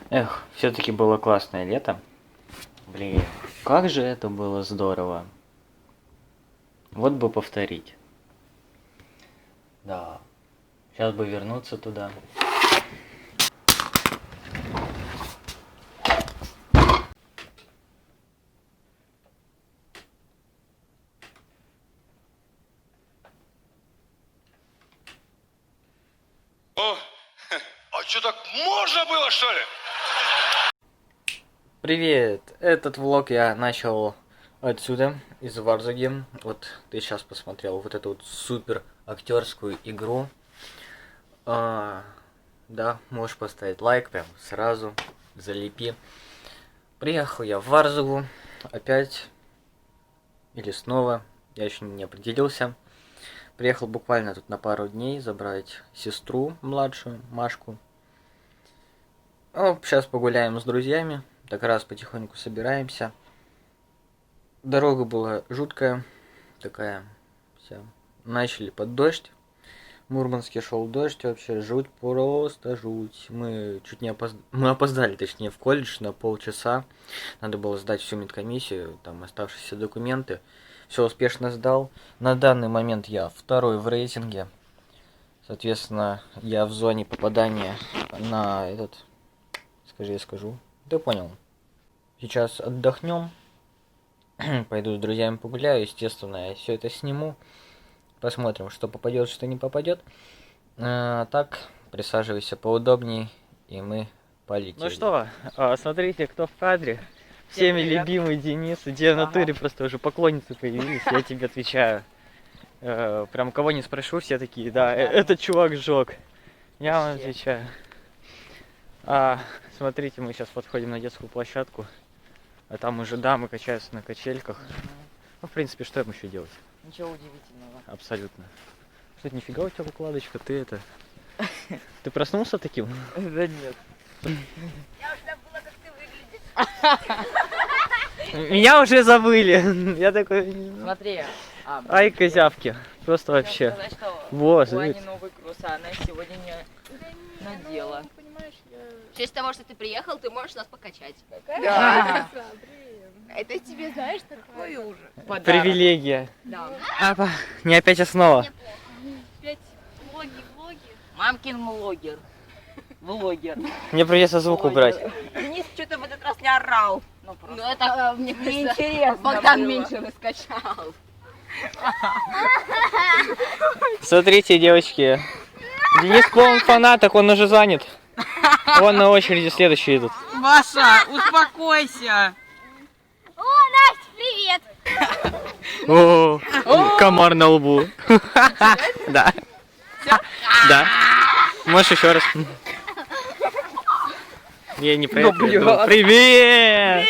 Эх, все-таки было классное лето. Блин, как же это было здорово. Вот бы повторить. Да, сейчас бы вернуться туда. О, а что, так можно было, что ли? Привет! Этот влог я начал отсюда, из Варзаги. Вот ты сейчас посмотрел вот эту вот супер актерскую игру. Да, можешь поставить лайк прям сразу, залепи. Приехал я в Варзагу опять или снова, я еще не определился. Приехал буквально тут на пару дней забрать сестру младшую, Машку. Сейчас погуляем с друзьями, так раз потихоньку собираемся. Дорога была жуткая, такая вся. Начали под дождь. В Мурманске шел дождь, вообще жуть, просто жуть. Мы чуть не мы опоздали, точнее, в колледж на полчаса. Надо было сдать всю медкомиссию, там оставшиеся документы. Все успешно сдал. На данный момент я второй в рейтинге. Соответственно, я в зоне попадания на этот... Скажи, я скажу. Ты понял. Сейчас отдохнем. Пойду с друзьями погуляю. Естественно, я все это сниму. Посмотрим, что попадет, что не попадет. Так, присаживайся поудобней, и мы полетели. Ну что, смотрите, кто в кадре. Всеми любимый Денис. Где в натуре просто уже поклонницы появились, я тебе отвечаю. Прям кого не спрошу, все такие, да, этот чувак сжег. Я вам отвечаю. Смотрите, мы сейчас подходим на детскую площадку. А там уже дамы качаются на качельках. Ну, в принципе, что им еще делать? Ничего удивительного. Абсолютно. Кстати, нифига у тебя укладочка, ты это... Ты проснулся таким? Да нет. Я уже забыла, как ты выглядишь. Меня уже забыли. Я такой... Смотри. Ай, козявки. Просто вообще. Сказать, что Вот, у Ани смотри. новый кросс, а она сегодня не надела. В честь того, что ты приехал, ты можешь нас покачать. Да. Это тебе, знаешь, такое уже. Подарок. Привилегия. Да. Не опять основа. Опять влоги. Мамкин влогер. Влогер. Мне придется звук убрать. Денис что-то в этот раз не орал. Ну это, мне кажется, Неинтересно Богдан было. меньше раскачал. Смотрите, девочки. Денис полон фанаток, он уже занят. Вон на очереди следующие идут. Маша, успокойся. О, Настя, привет! О, комар на лбу. Да. Да. Можешь еще раз. Я не про это. блин. Привет!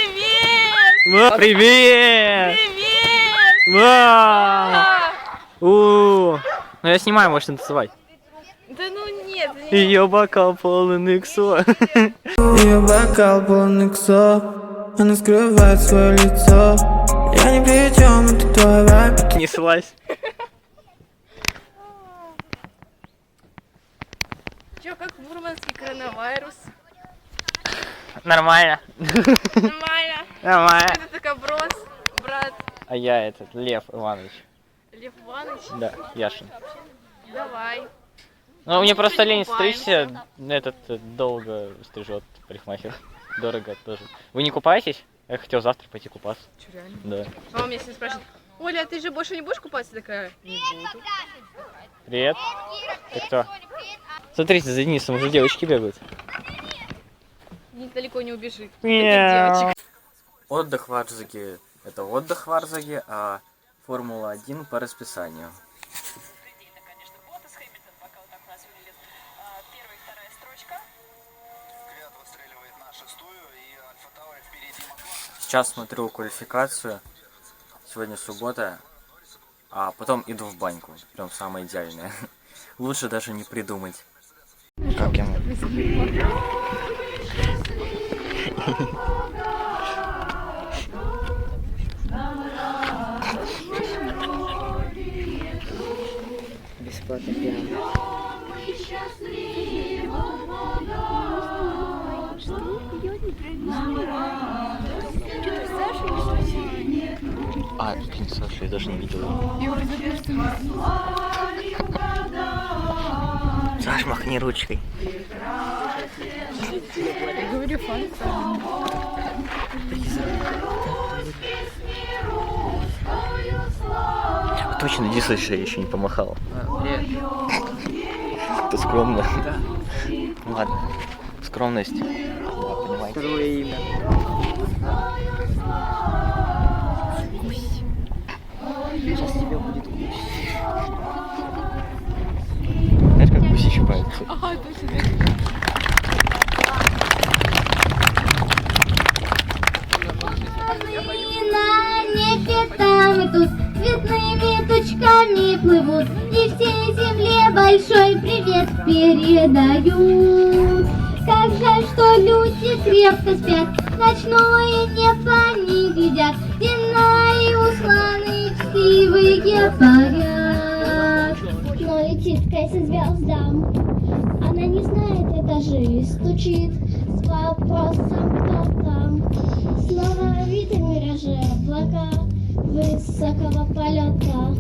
Привет! Привет! Ну я снимаю, можешь танцевать. Да ну нет, Ее бокал полон иксо. Ее бокал полный ксо, она скрывает свое лицо. Я ни при чем, это твой вайб. Неслась. Че, как в Мурманске коронавирус? Нормально. Нормально. Нормально. Это такой брат А я этот, Лев Иванович. Лев Иванович. Да, Яшин. Давай. Ну, мне просто не лень купаемся. стричься, этот долго стрижет парикмахер. Дорого тоже. Вы не купаетесь? Я хотел завтра пойти купаться. Че, реально? Да. А он меня сегодня спрашивает: Оля, а ты же больше не будешь купаться? Такая: не буду. Привет. Ты кто? Смотрите, за Денисом уже девочки бегают. Далеко не убежит. Мяу. Отдых в Варзаге — это отдых в Варзаге, а Формула-1 по расписанию. Сейчас смотрю квалификацию. Сегодня суббота, а потом иду в баньку. Прям самое идеальное. Лучше даже не придумать. Как я могу? Бесплатно пьяный. А, прикинь, Саша, я даже не видел его. Саш, махни ручкой. Говорю, фан. Точно, иди, слышишь, я еще не помахал. Привет. Ты скромно. Да. Ладно. Скромность. Да, понимаете. Второе имя. Сейчас тебе будет гусь. Знаешь, как гуси щипаются? Ага, точно. На небе там и тут цветными тучками плывут, и всей земле большой привет передают. Как жаль, что люди крепко спят, ночное небо не глядят, где на и усланы счастливые парят. Но летит Кэсси звездам, она не знает этажи, стучит с вопросом, кто там. Снова видит миражи, облака высокого полета.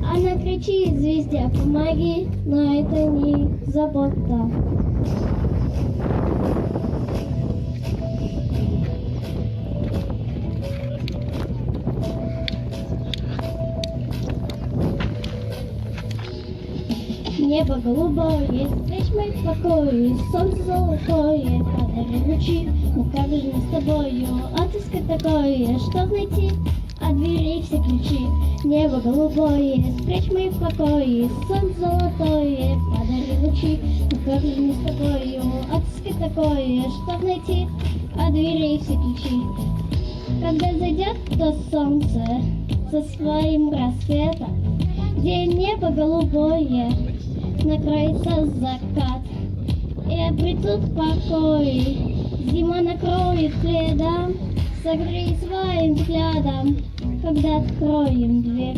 Она кричит звезде, помоги, но это не забота. Небо голубое, встреч моих покои, солнце золотое, подари лучи. Ну как же мы с тобою отыскать такое, чтоб найти от дверей все ключи. Небо голубое, спрячь мои в покое, солнце золотое, подари лучи. Ну как же мы с тобою отыскать такое, чтоб найти от дверей все ключи. Когда зайдет то солнце со своим рассветом, где небо голубое, накроется закат и обретут покой. Зима накроет следом, согрей своим взглядом, когда откроем дверь.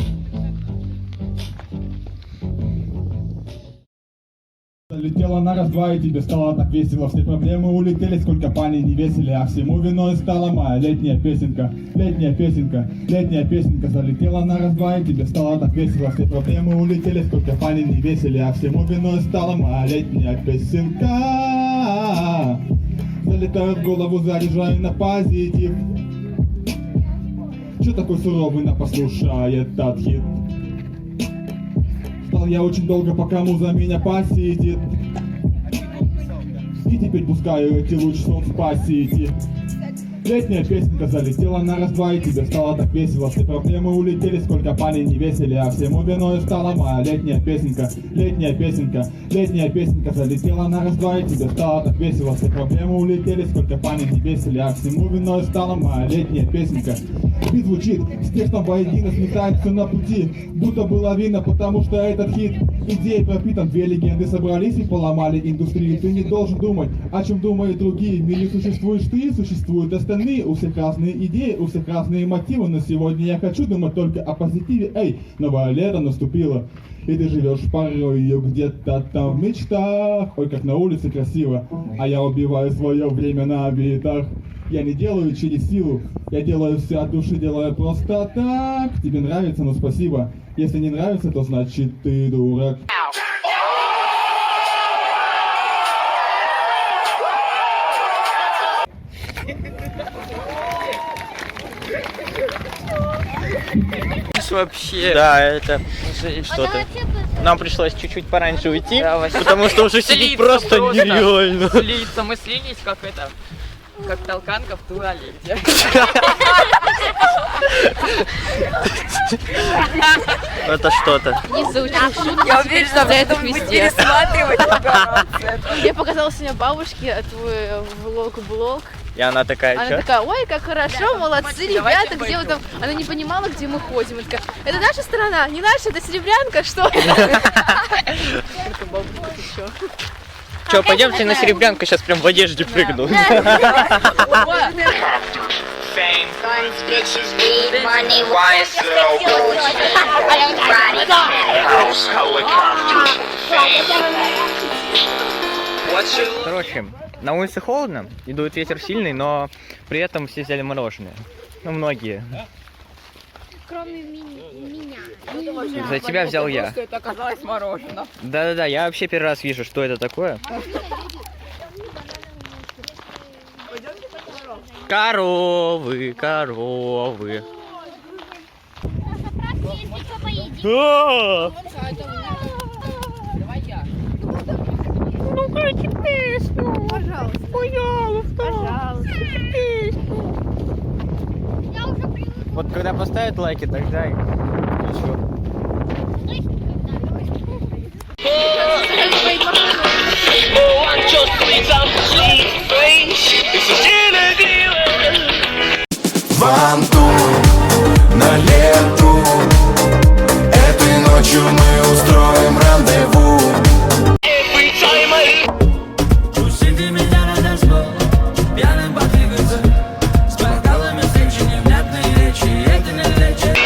Летела на раз-два, и тебе стало так весело. Все проблемы улетели, сколько паней не весели. А всему виной стала моя летняя песенка. Летняя песенка, летняя песенка. Залетела на раз-два, и тебе стало так весело. Все проблемы улетели, сколько паней не весели. А всему виной стала моя летняя песенка. Залетаю в голову, заряжаю на позитив. Чё такой суровый, на послушай этот хит? Стал я очень долго, пока муза меня посетит. И теперь пускаю эти лучи солнца по сети. Летняя песенка залетела на раз-два, и тебе стало так весело. Все проблемы улетели, сколько паней не весели. А всему виной стала моя летняя песенка. Летняя песенка, летняя песенка. Залетела на раз-два, и тебе стало так весело. Все проблемы улетели, сколько паней не весели. А всему виной стала моя летняя песенка. Бит звучит, с текстом воедино сметает все на пути. Будто бы лавина, потому что этот хит идеей пропитан. Две легенды собрались и поломали индустрию. Ты не должен думать, о чем думают другие. В мире существуешь ты, существуют остальные. У всех разные идеи, у всех разные мотивы. Но сегодня я хочу думать только о позитиве. Эй, новое лето наступило, и ты живешь порою где-то там в мечтах. Ой, как на улице красиво, а я убиваю свое время на битах. Я не делаю через силу, я делаю все от души, делаю просто так. Тебе нравится, ну спасибо. Если не нравится, то значит ты дурак. Вообще. Да, это что-то. Нам пришлось чуть-чуть пораньше уйти, Да, вообще. потому что уже сидеть просто нереально. Слиться, мы слились, как это, как толканка в туалете. Это что-то. Не заучил шутки. Я уверена, что это это будет везде. пересматривать. Я показала сегодня бабушке твой влог-блог. И она такая, Она чё? такая, ой, как хорошо, молодцы, Давайте ребята, где вы пойдем. там? Она не понимала, где мы ходим. Она такая, это наша страна, не наша, это Серебрянка, что? Бабушка, ты чё? Чё, пойдемте на Серебрянку, сейчас прям в одежде прыгну. Guns, bitches, weed, money, YSL, House helicopters, Короче, на улице холодно, и дует ветер сильный, но при этом все взяли мороженое. Ну, многие. кроме меня. За тебя взял я. Просто это оказалось мороженое. Да-да-да, я вообще первый раз вижу, что это такое. Коровы, коровы. А! Давай я. Вот когда поставят лайки, тогда и ничего. Ванту на лету. Этой ночью мы устроим рандеву. Пусти меня на танцпол, пьяным подвигаться, с бокалами встречи, невнятные речи, это не лечит.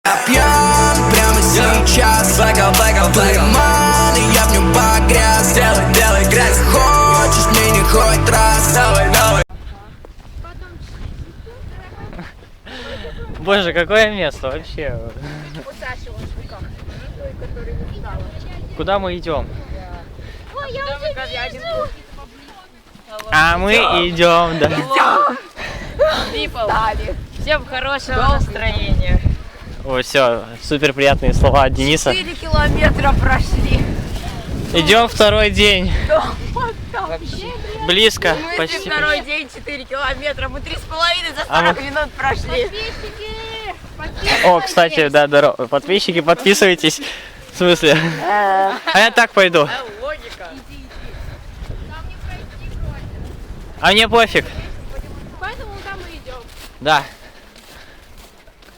Я пьян прямо сейчас. Лиман, и я в нем погряз. Делай грязь. Хочешь мне не хоть раз. Давай. Боже, какое место вообще. Куда мы идем? А мы идем, да. Всем хорошего настроения. О, все, супер приятные слова от Дениса. 4 километра прошли. Идем второй день. Близко, Мы почти. второй день 4 километра. Мы 3,5 за А мы- 40 минут прошли. О, кстати, да, здорово. Подписчики, подписывайтесь. В смысле? А я так пойду. Логика. А мне пофиг. Поэтому там мы идем. Да.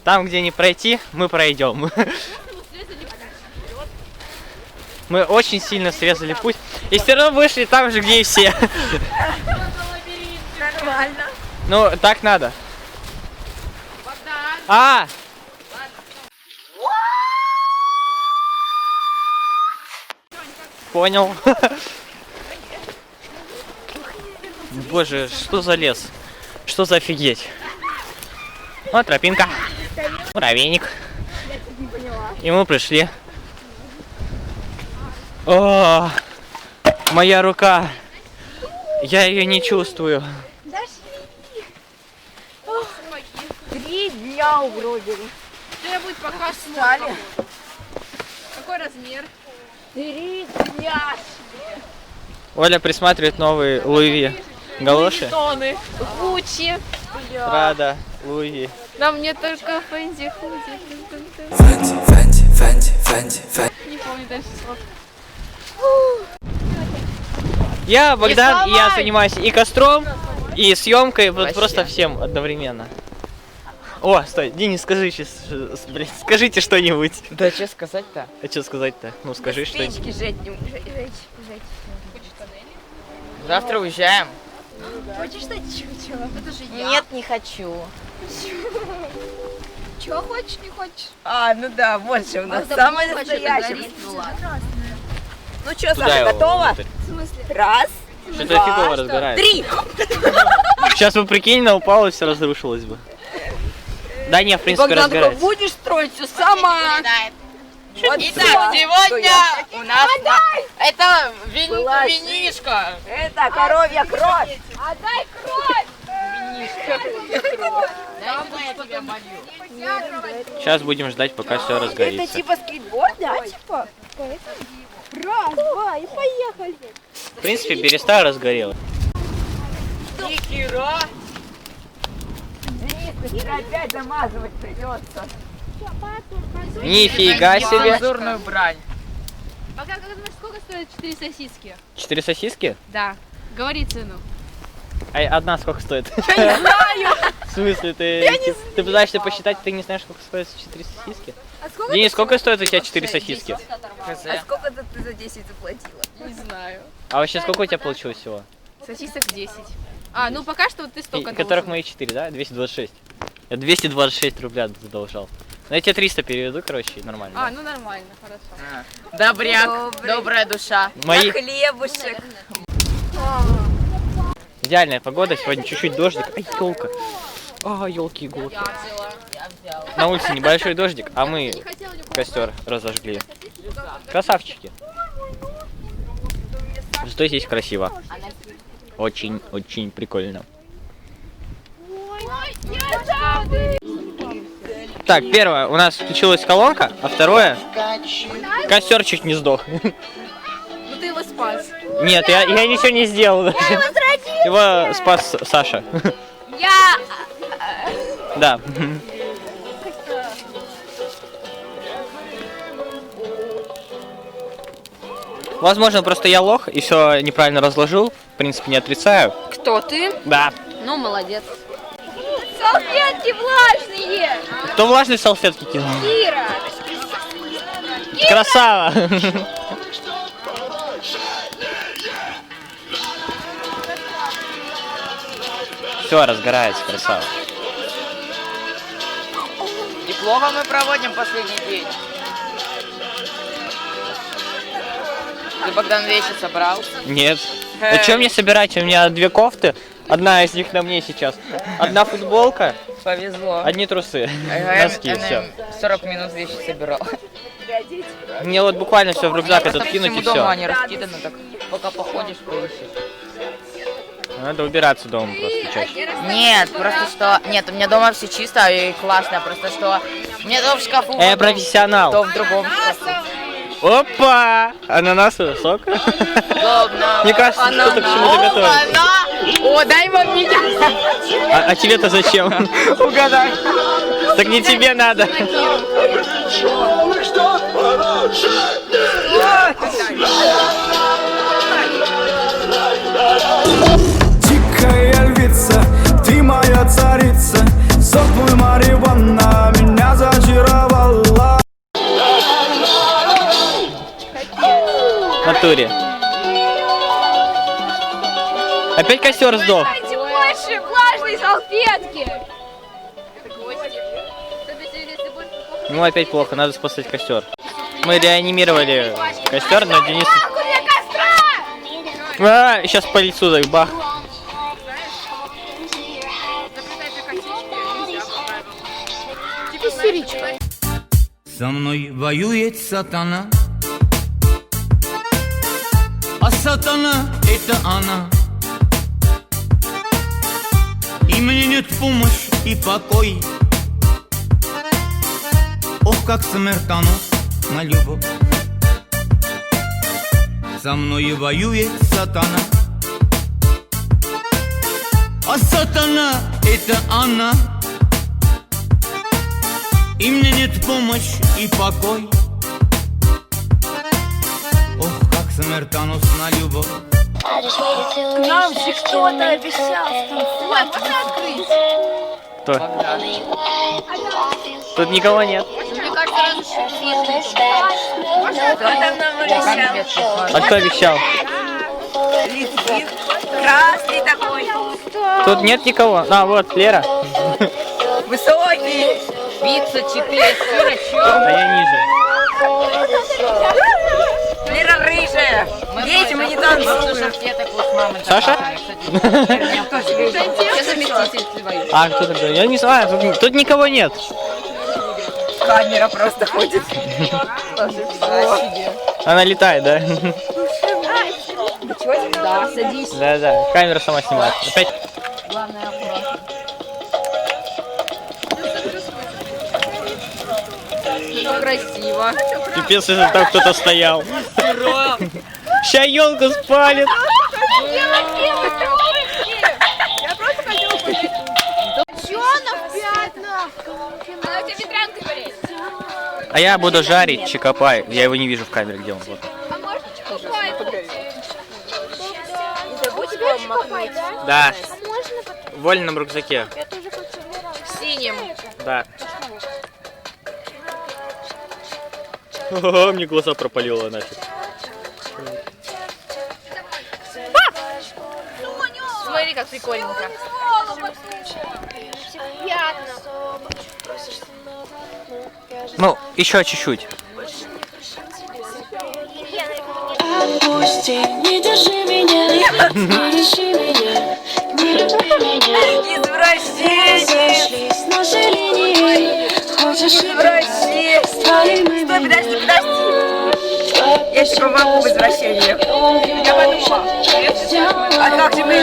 Там, где не пройти, мы пройдем. Мы очень сильно срезали путь. И все равно вышли там же, где и все. Нормально. Ну, так надо. А! Понял. Боже, что за лес? Что за офигеть? Вот тропинка. Муравейник. И мы пришли. О, моя рука. Я ее не чувствую. 3 дня угробили. Что будет пока стали? Какой размер? 3 дня. Оля присматривает новые Луи галоши. Тоны. Гуччи. Прада, Луи. На мне только Фэнди худи. Фэнти. Не помню дальше слов. Я, Богдан, и я сломай! занимаюсь и костром, и съемкой, вот просто всем одновременно. О, стой, Денис, скажите что-нибудь. Да что сказать-то? А что сказать-то? Ну скажи что-нибудь. Спички жечь. Завтра уезжаем. Хочешь стать чучело? Это же я. Нет, не хочу. Чего хочешь, не хочешь? А, ну да, вот же у нас самое настоящее. Ну что, Туда Саша, его готова? внутрь. Раз, Что-то два, фигово разгорается. 3. Сейчас бы прикинь, на упало и все разрушилось бы. Да не, в принципе, Богдан такой, разгорается. будешь строить все сама. Вот Итак, всё, сегодня что у нас это винишко. это коровья кровь. Отдай кровь! Сейчас будем ждать, пока все Это разгорится. типа скейтборд, да, типа? Раз, два, и поехали! В принципе, береста разгорела. Нихера. Денис, теперь опять замазывать придется. Нифига себе. Цензурную брань. Пока, как думаешь, сколько стоит 4 сосиски? 4 сосиски? Да. Говори цену. А одна сколько стоит? Я не знаю. В смысле, ты пытаешься посчитать, ты не знаешь, сколько стоит 4 сосиски? Денис, сколько стоит у тебя 4 сосиски? А сколько ты за 10 заплатила? Не знаю. А вообще сколько у тебя получилось всего? Сосисок 10. А, ну пока что вот ты столько Которых должен. мои 4, да? 226. Я 226 рубля задолжал. Ну я тебе 300 переведу, короче, и нормально. А, ну нормально, хорошо. Добряк, добрая душа. Мои... Хлебушек. Идеальная погода, сегодня чуть-чуть дождик. Ай, елка. А, елки иголки. Я взяла. На улице небольшой дождик, а мы костер разожгли. Красавчики. Зато здесь красиво. Очень прикольно. Так, первое, у нас включилась колонка, а второе, костер чуть не сдох. Ну ты его спас. Нет, я ничего не сделал. Его спас Саша. Я... Да. Возможно, просто я лох и все неправильно разложил. В принципе, не отрицаю. Кто ты? Да. Ну, молодец. Салфетки влажные! Кто влажные салфетки кинул? Кира! Красава! Все, разгорается, красава. Неплохо мы проводим последний день. Ты, Богдан, вещи собрал? Нет. А что мне собирать? У меня 2 кофты. Одна из них на мне сейчас. Одна футболка, Повезло. одни трусы. Носки, все. 40 минут вещи собирал. Мне вот буквально все в рюкзак этот кинуть и дома все. они раскиданы, так пока походишь, поищешь. Надо убираться дома просто чаще. Нет, просто что... Нет, у меня дома все чисто и классно, просто что... У меня то в шкафу, Я профессионал. то в другом шкафу. Опа! Ананасовый сок. Удобно. Мне кажется, кто-то к чему-то готовит. О, дай вам меня. А тебе-то зачем? Угадай. Так не тебе надо. Дикая львица, ты моя царица. Сок твой марихуана меня зачаровала. В натуре. Опять костер сдох. Дайте больше влажной салфетки! Ну опять плохо, надо спасать костер. Мы реанимировали костер, но Денис... А, сейчас по лицу дай, бах. Со мной воюет сатана, а сатана это она. И мне нет помощи и покой. Ох, как смертоносна любовь. Со мной воюет сатана, а сатана это она. И мне нет помощи и покой. Ох, как смертоносна любовь. К нам же кто-то обещал станцевать. Кто? Тут никого нет. Кто там нам обещал? А кто обещал? Летит. Красный такой. Тут нет никого. А, вот, Лера. Высокий. Пицца, 4, сыра, чё? А я ниже. Лера рыжая. Дети, мы не танцуем. Саша? Я заместитель твой. А, кто тогда? Я не знаю, тут никого нет. Камера просто ходит. Она летает, да? Да, садись. Да, камера сама снимает. Опять. Красиво. Пипец, если там кто-то стоял. Ща елку спалит. Я просто хотела пойти. Чёнов 5 нахуй. Она у тебя ветрянкой болеет. А я буду жарить чикопай. Я его не вижу в камере, где он. Вот. А можно чикопай? Не забудь вам махнуть. Да. в вольном рюкзаке. В синем. Да. Мне глаза пропалило нафиг. Смотри, как прикольненько. Ну, еще чуть-чуть. Отпусти, не держи меня, не ищи меня, не люби меня. Извращение. Разошлись наши линии, хочешь Извращение. стали мы. Стой, подожди. Я тебе помогу в извращении. Я подумала. А как тебе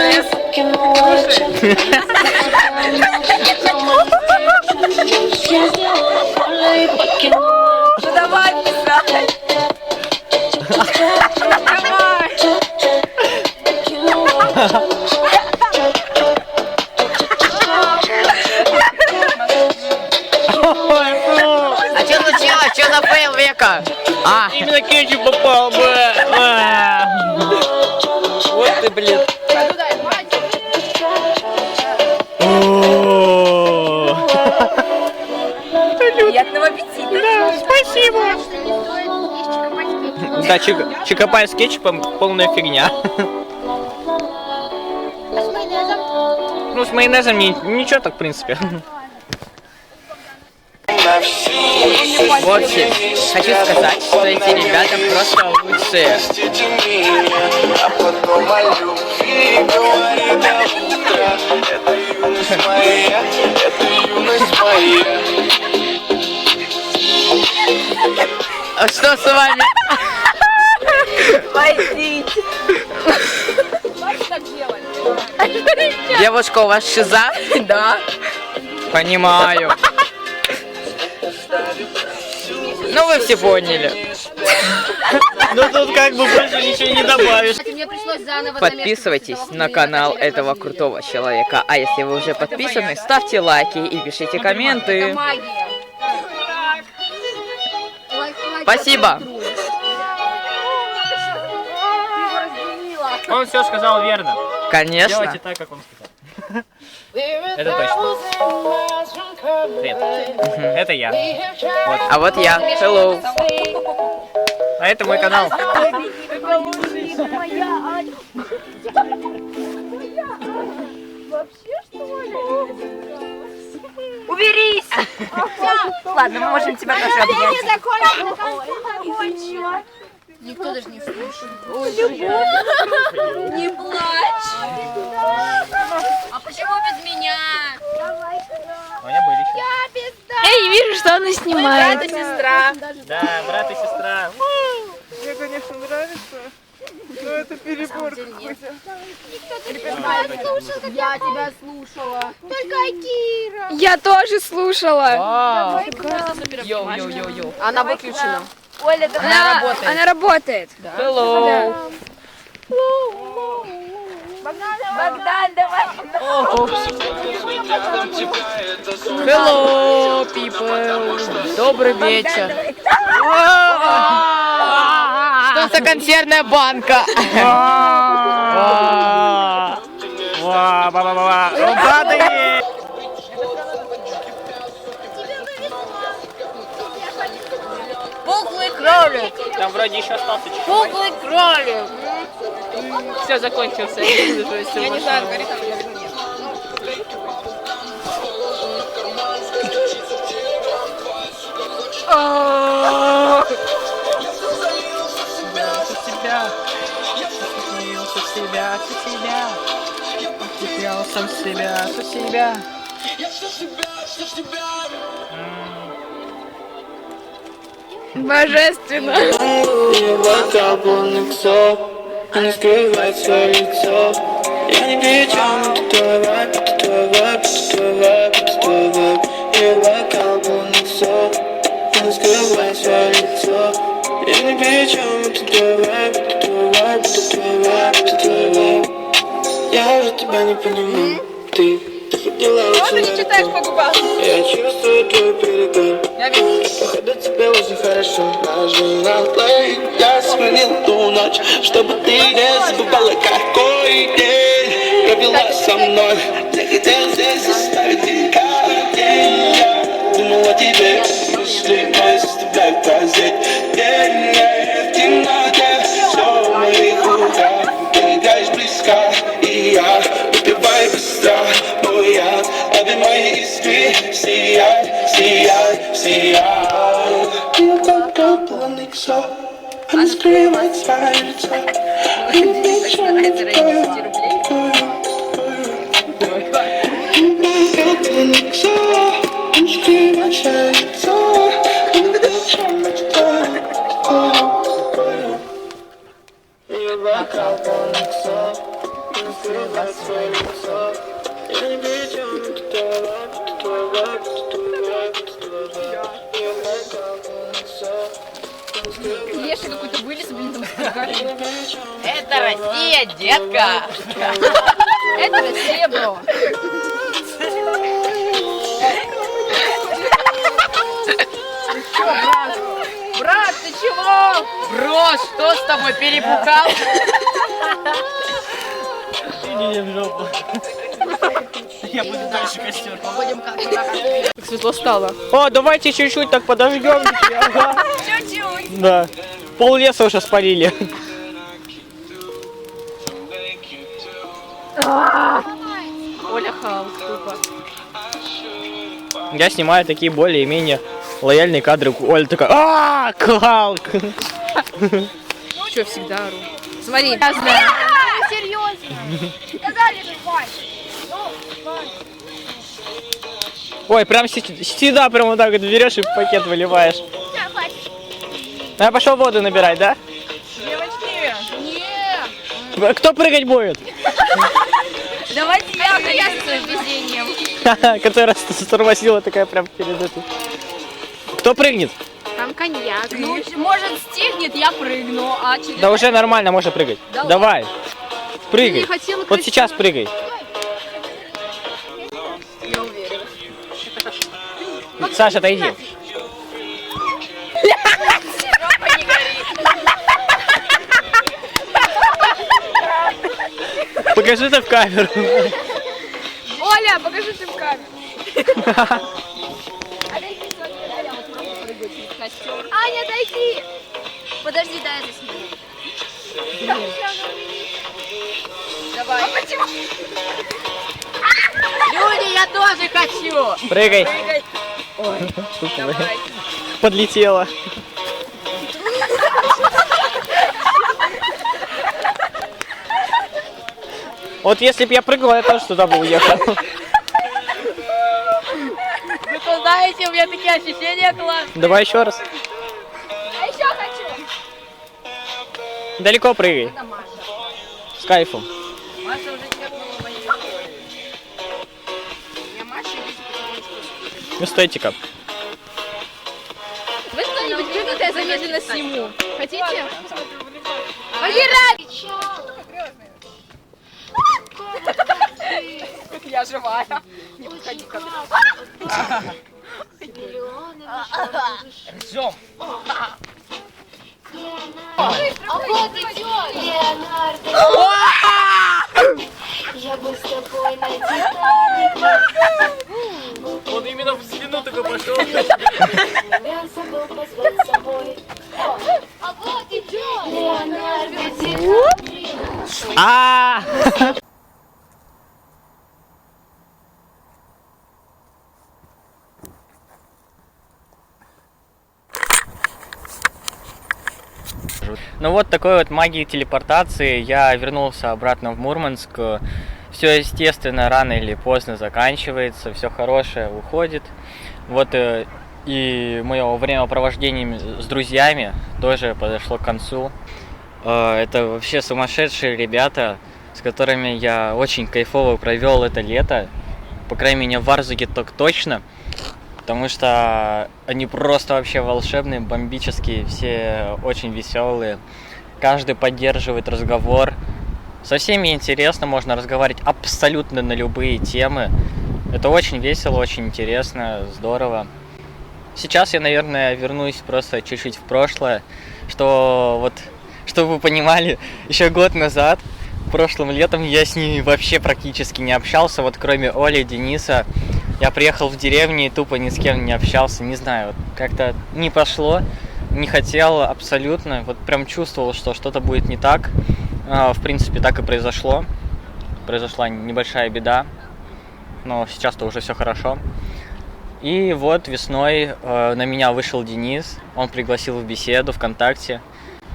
Ну давай, писать. А что случилось? Что за фейл века? А, Именно кетчуп попал бы. Вот ты, блин. Приятного аппетита. Спасибо. Да, чикопай с кетчупом полная фигня. Ну, с майонезом ничего так, в принципе. в общем, хочу сказать, что эти ребята просто лучшие. А потом о любви говори до утра. Это юность моя, это юность моя. А что с вами? Пойдите. Девушка, у вас шиза? Да. Понимаю. Ну вы все поняли. Ну тут как бы больше ничего не добавишь. Подписывайтесь на канал этого крутого человека. А если вы уже подписаны, ставьте лайки и пишите комменты. Спасибо. Он все сказал верно. Конечно. Делайте так, как он сказал. Это точно. Привет. Это я. Вот. А вот я. Hello. А это мой канал. Уберись! Ладно, мы можем тебя тоже обнять. Никто даже не слушает. Не плачь! А почему без меня? У меня были еще. Я не вижу, что она снимает. Брат и сестра. Да, брат и сестра. Мне, конечно, нравится, но это перебор какой-то. Я тебя слушала. Только Кира. Я тоже слушала. Вау. Йоу-йоу-йоу-йоу. Она выключена. Оля, Она работает. Она работает. Hello. Богдан, давай. Hello, people. Добрый вечер. Что за консервная банка? Он падает. Пухлый кролик. Там вроде еще остался чуть-чуть. Пухлый кролик. Все закончился. Я не знаю, горит там или нет. Божественно. Бокал полный ксов, она скрывает свое лицо. Я не при чем, это твой вайб, это твой вайб, это твой вайб, это твой вайб. Ее бокал полный ксов, она скрывает свое лицо. Я не при чем, это твой вайб, это твой вайб, это твой вайб, это твой вайб. Я уже тебя не понимаю, ты ходила очень далеко. Я чувствую твой перегар. Походу тебе уже хорошо. Нажимал плей, я сменил ту ночь, чтобы ты не забывала, какой день провела со мной. Захотел здесь оставить каждый день. Я думал о тебе, мысли мои заставляют глазеть. День в темноте, все в моих руках. Подбегаешь близко, и я выпиваю быстро. Мой яд, обе мои искры сияй, сияй, сияй. Я как полный сон, она скрывает свое лицо. Леший какой-то вылез, блин, там спрыгали. Это Россия, детка! Это Россия, бро. Брат, ты чего? Бро, что с тобой, перепугал? Я буду дальше костер. Так светло стало. О, давайте чуть-чуть так подождем. Ага. Чуть-чуть. Да. Пол леса уже спалили. Оля Халк, тупо. Я снимаю такие более-менее лояльные кадры. Оля такая: «А, Халк!» Че, всегда ору. Смотри. Серьезно. Сказали же, хватит. Ой, прям сюда прям вот так вот берешь и в пакет выливаешь. Все, хватит. Ну, я пошел воду набирать, да? Девочки. Не. Кто прыгать будет? Давайте я с своим везением. Которая стормозила такая прям перед этим. Кто прыгнет? Там коньяк. Ну, может, стихнет, я прыгну, а через... Да уже нормально, можно прыгать. Давай. Прыгай. не хотела Вот сейчас красиво. прыгай. Не уверена. Саша, отойди. Покажи это в камеру. Оля, покажи ты в камеру. Аня, отойди. Подожди, дай это сниму. Давай. А почему? Люди, я тоже хочу! Прыгай. Ой, Давай. Подлетела. Вот если бы я прыгал, я тоже туда бы уехал. вы что знаете, у меня такие ощущения классные. Давай еще раз. А еще хочу. Далеко прыгай. С кайфом. Маша уже чекнула мои истории. Я Маша, Ну стойте-ка. вы что-нибудь любите, я замедленно сниму. Хотите? Валера! Я живая. Не подходи ко мне. Ждем. А вот идет Леонардо. Я бы с тобой на Титаник. Он именно в длину только пошел. Я забыл позвать с собой. А вот идет Леонардо Титаник. А! Ну вот такой вот магией телепортации я вернулся обратно в Мурманск. Все, естественно, рано или поздно заканчивается, все хорошее уходит. Вот и мое времяпровождение с друзьями тоже подошло к концу. Это вообще сумасшедшие ребята, с которыми я очень кайфово провел это лето. По крайней мере, в Варзуге так точно. Потому что они просто вообще волшебные, бомбические, все очень веселые. Каждый поддерживает разговор. Со всеми интересно, можно разговаривать абсолютно на любые темы. Это очень весело, очень интересно, здорово. Сейчас я, наверное, вернусь просто чуть-чуть в прошлое, что вот, чтобы вы понимали, еще год назад прошлым летом я с ними вообще практически не общался, вот кроме Оли, Дениса. Я приехал в деревню и тупо ни с кем не общался, не знаю, вот как-то не пошло, не хотел абсолютно, вот прям чувствовал, что что-то будет не так. В принципе, так и произошло. Произошла небольшая беда, но сейчас-то уже все хорошо. И вот весной на меня вышел Денис, он пригласил в беседу ВКонтакте.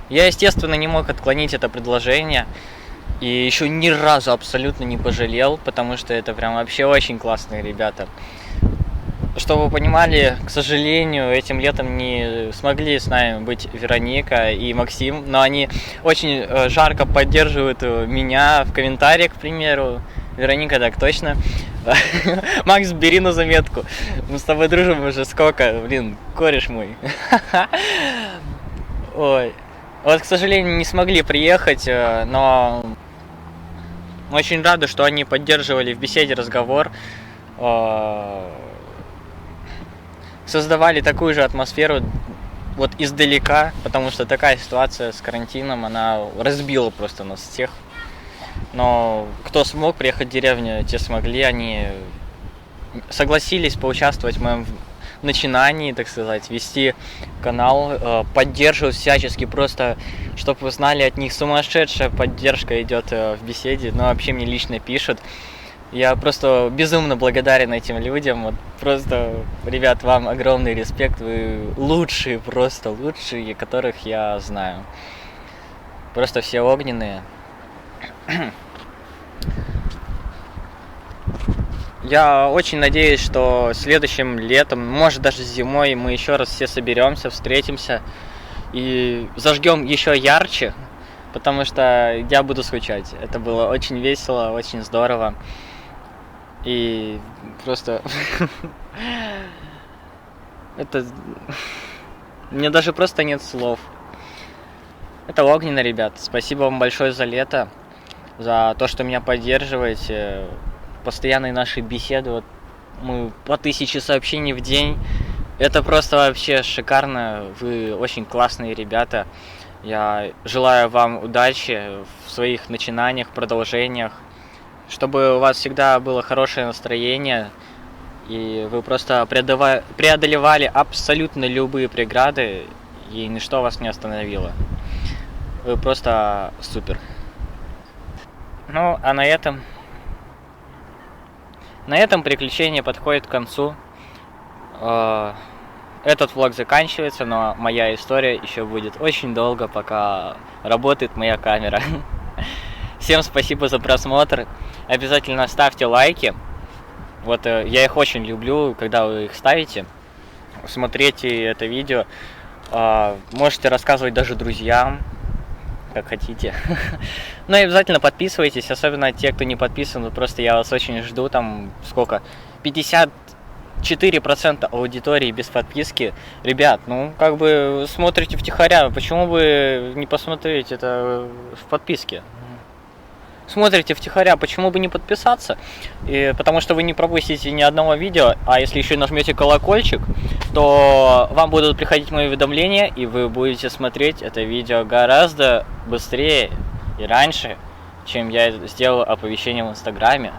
Я, естественно, не мог отклонить это предложение. И еще ни разу абсолютно не пожалел, потому что это прям вообще очень классные ребята. Чтобы вы понимали, к сожалению, этим летом не смогли с нами быть Вероника и Максим, но они очень жарко поддерживают меня в комментариях, к примеру. Вероника, так точно. Макс, бери на заметку. Мы с тобой дружим уже сколько, блин, кореш мой. Ой. Вот, к сожалению, не смогли приехать, но очень рады, что они поддерживали в беседе разговор, создавали такую же атмосферу вот издалека, потому что такая ситуация с карантином, она разбила просто нас всех. Но кто смог приехать в деревню, те смогли, они согласились поучаствовать в моем начинании, так сказать, вести канал, поддерживают всячески, просто, чтобы вы знали, от них сумасшедшая поддержка идет в беседе, но вообще мне лично пишут. Я просто безумно благодарен этим людям, вот просто, ребят, вам огромный респект, вы лучшие, просто лучшие, которых я знаю. Просто все огненные. Я очень надеюсь, что следующим летом, может даже зимой, мы еще раз все соберемся, встретимся и зажгем еще ярче, потому что я буду скучать. Это было очень весело, очень здорово. И просто... Это... Мне даже просто нет слов. Это огненно, ребят. Спасибо вам большое за лето, за то, что меня поддерживаете. Постоянные наши беседы, вот мы по 1000 сообщений в день. Это просто вообще шикарно. Вы очень классные ребята. Я желаю вам удачи в своих начинаниях, продолжениях, чтобы у вас всегда было хорошее настроение, и вы просто преодолевали абсолютно любые преграды, и ничто вас не остановило. Вы просто супер. Ну, а на этом приключение подходит к концу. Этот влог заканчивается, но моя история еще будет очень долго, пока работает моя камера. Всем спасибо за просмотр. Обязательно ставьте лайки. Вот я их очень люблю, когда вы их ставите. Смотрите это видео. Можете рассказывать даже друзьям, как хотите. Ну и обязательно подписывайтесь, особенно те, кто не подписан. Просто я вас очень жду. Там сколько? 54% аудитории без подписки. Ребят, ну как бы смотрите втихаря. Почему бы не посмотреть это в подписке? Смотрите втихаря, почему бы не подписаться? Потому что вы не пропустите ни одного видео, а если еще нажмете колокольчик, то вам будут приходить мои уведомления, и вы будете смотреть это видео гораздо быстрее и раньше, чем я сделал оповещение в Инстаграме.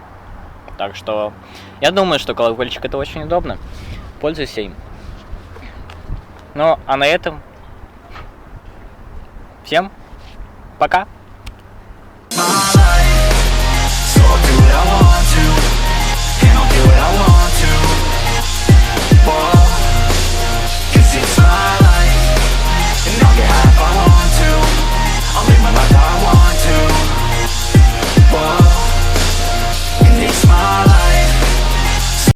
Так что я думаю, что колокольчик это очень удобно. Пользуйся им. Ну, а на этом всем пока!